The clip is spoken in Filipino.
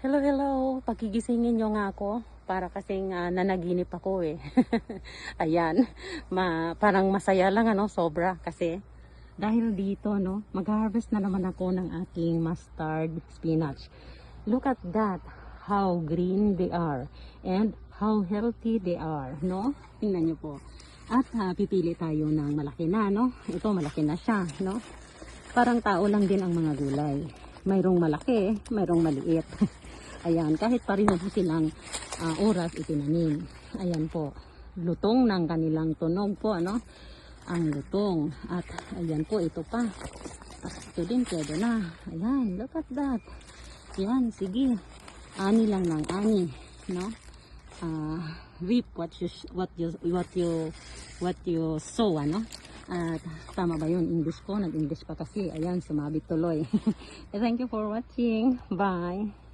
Hello, hello. Pagigisingin nyo nga ako para kasing nanaginip ako eh. Ayan, parang masaya lang ano, sobra kasi dahil dito no, mag-harvest na naman ako ng aking mustard spinach. Look at that, how green they are and how healthy they are, no? Tingnan nyo po. At pipili tayo ng malaki na, no? Ito malaki na siya, no? Parang tao lang din ang mga gulay. Mayroong malaki, mayroong maliit. Ayan, kahit pareho po silang oras itinanim. Ayan po, lutong ng kanilang tunog po, ano? Ang lutong. At ayan po, ito pa. Ito din, pwede na. Ayan, look at that. Ayan, sige. Ani lang ng ani, no? Reap what you sow, ano? At tama ba yun? English ko, nag-English pa kasi. Ayan, sumabit tuloy. Thank you for watching. Bye.